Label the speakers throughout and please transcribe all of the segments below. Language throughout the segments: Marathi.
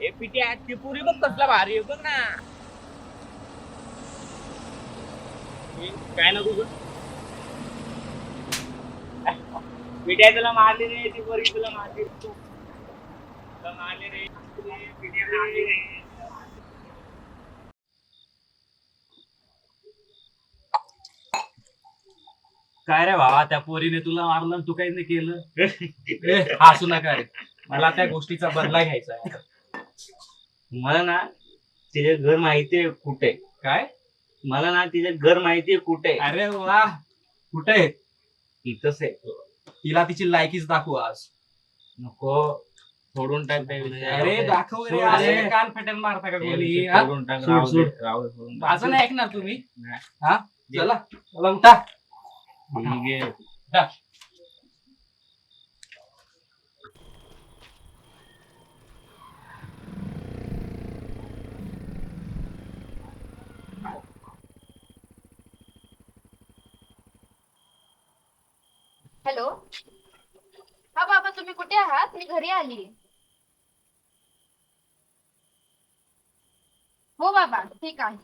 Speaker 1: ए पिटी ती पुरी बघ कसला भारी आहे बघ ना. काय नको ग पिट्या तुला मारली रे ती पोरगी तुला मारली तुला मारली रे पिट्या मारली रे.
Speaker 2: काय रे भावा त्या पोरीने तुला मारलं आणि तू काही नाही केलं. हसू नका रे, मला त्या गोष्टीचा बदला घ्यायचा आहे.
Speaker 1: मला ना तिचं घर माहितीये कुठे.
Speaker 2: काय?
Speaker 1: मला ना तिचं घर माहितीये कुठे.
Speaker 2: अरे वा, कुठे?
Speaker 1: इथंच आहे.
Speaker 2: तिला तिची लायकीच दाखवू आज.
Speaker 1: नको सोडून टाक त्या विषयाला.
Speaker 2: अरे दाखव रे,
Speaker 1: सोड रे.
Speaker 2: असे कान फटेल मारता का
Speaker 1: त्या
Speaker 2: कोणी?
Speaker 1: विषय
Speaker 2: हा?
Speaker 1: सोडून टाक.
Speaker 2: सोड,
Speaker 1: राहू दे,
Speaker 2: सोड.
Speaker 1: राहू दे, सोडून टाक.
Speaker 2: माझं नाही ऐकणार तुम्ही?
Speaker 1: नाही.
Speaker 2: हा चला चला उठा.
Speaker 1: ठीक आहे.
Speaker 2: उठा.
Speaker 3: हॅलो. हा बाबा, तुम्ही कुठे आहात? मी घरी आली. हो बाबा, ठीक आहे.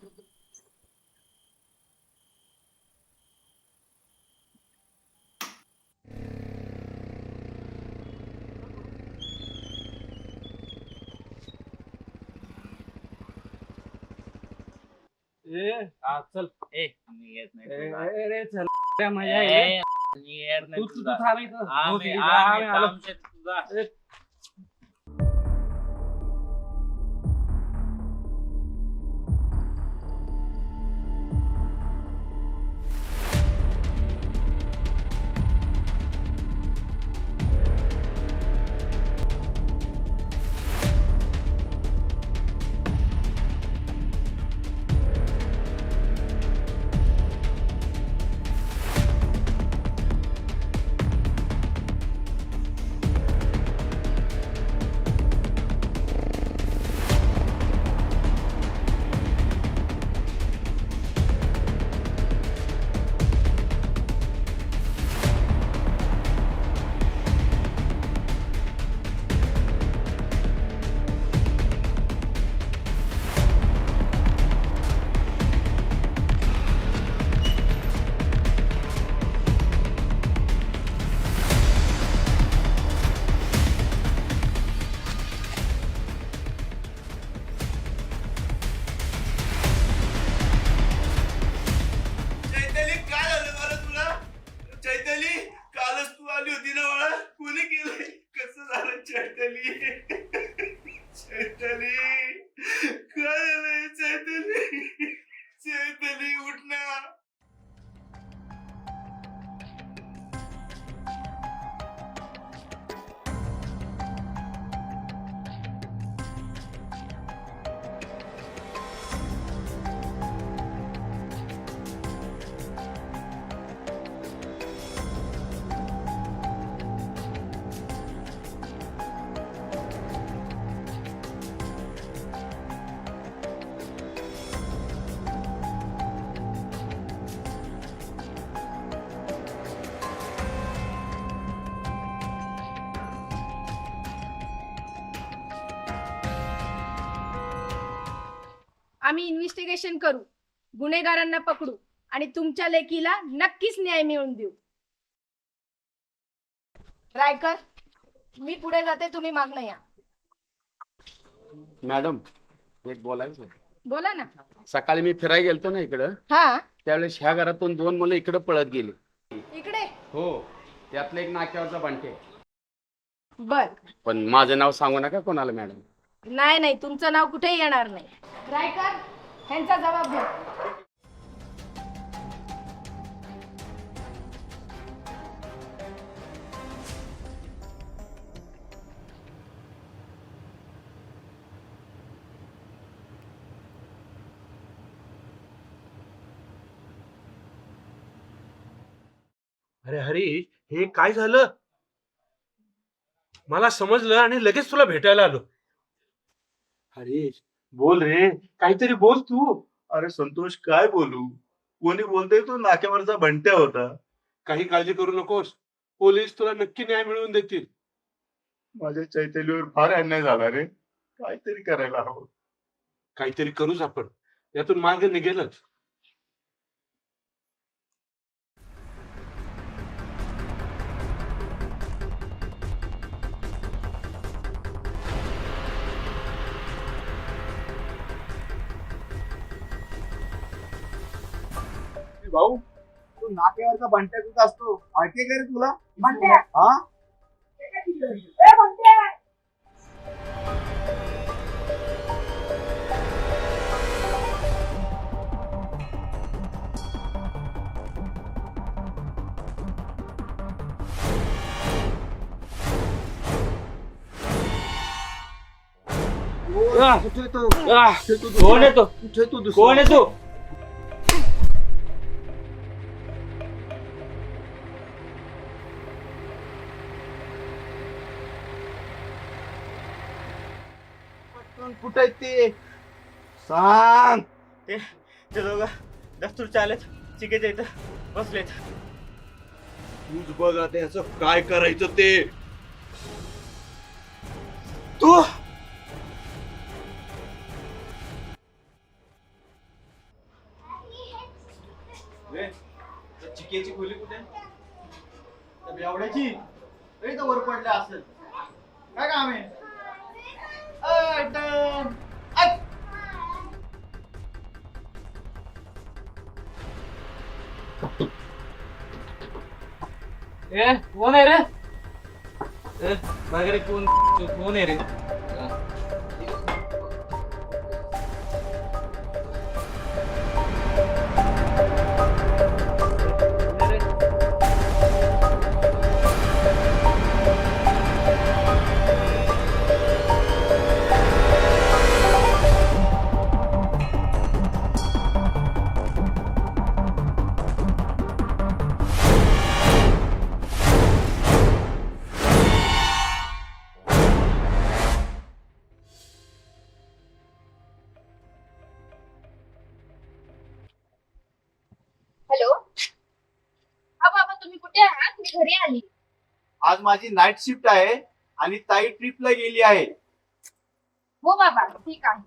Speaker 2: हा, चल.
Speaker 1: ए, मी येत नाही तुला.
Speaker 2: रे चल, काय मजा आहे.
Speaker 1: ए, मी येत नाही
Speaker 2: तू
Speaker 1: तुला.
Speaker 2: थांब इथं. हो,
Speaker 1: आम्ही
Speaker 2: तिकडे
Speaker 1: आम्ही
Speaker 2: आलो.
Speaker 1: थांबते तुझा.
Speaker 4: चैताली काय झालं मला तुला. चैताली कालच तू आली होती ना मला. कोणी केलंय कसं झालं चैताली. चैताली काय झालंय चैताली. चैताली उठ ना.
Speaker 3: आम्ही इन्व्हेस्टिगेशन करू, गुन्हेगारांना पकडू आणि तुमच्या लेकीला नक्कीच न्याय मिळवून देऊ. रायकर, मी पुढे जाते, तुम्ही मागणं या.
Speaker 5: मॅडम, एक बोलायचं होतं.
Speaker 3: बोला ना.
Speaker 5: सकाळी मी फिरायला गेलतो ना इकडं,
Speaker 3: हा,
Speaker 5: त्यावेळेस ह्या घरातून 2 मुलं इकडे पळत गेली.
Speaker 3: इकडे.
Speaker 5: हो, त्यातलं एक नाक्यावरचा बंटे.
Speaker 3: बर.
Speaker 5: पण माझं नाव सांगू नका कोणाला मॅडम.
Speaker 3: नाही नाही, तुमचं नाव कुठेही येणार नाही. रायकर, ह्यांचा जबाब घ्या.
Speaker 4: अरे हरी, हे काय झालं. मला समजलं आणि लगेच तुला भेटायला आलो. हरीश बोल रे, काहीतरी बोल तू.
Speaker 6: अरे संतोष, काय बोलू. कोणी बोलतोय तो नाक्यावरचा बंट्या होता.
Speaker 4: काही काळजी करू नकोस, पोलीस तुला नक्की न्याय मिळवून देतील.
Speaker 6: माझ्या चैतन्यावर फार अन्याय झाला रे. काहीतरी करायला हवं.
Speaker 7: काहीतरी करूच आपण, यातून मार्ग निघेलच.
Speaker 6: भाऊ तू नाक्यावरचा बंट्या कुठं असतो माहितीये का रे तुला?
Speaker 3: बंट्या?
Speaker 6: हा कुठे तो?
Speaker 1: कोण आहे तो?
Speaker 6: कुठे तो दुसरा?
Speaker 1: कोण आहे तू?
Speaker 6: कुठे आहेत ते? सांग.
Speaker 1: ते दोघं दस्तूरचे आलेत, चिकेच्या इथं बसलेत.
Speaker 6: तूच बघ आता याचं काय करायचं ते. तू
Speaker 4: चिकेची खोली कुठे? एवढ्याची वर पडल्या असेल. काय काम आहे?
Speaker 2: कोण आहे रे? बघ रे कोण आहे रे?
Speaker 3: हॅलो, हा बाबा तुम्ही कुठे आहात? मी घरी आली.
Speaker 6: आज माझी नाईट शिफ्ट आहे आणि ताई ट्रिपला गेली आहे.
Speaker 3: हो बाबा ठीक आहे.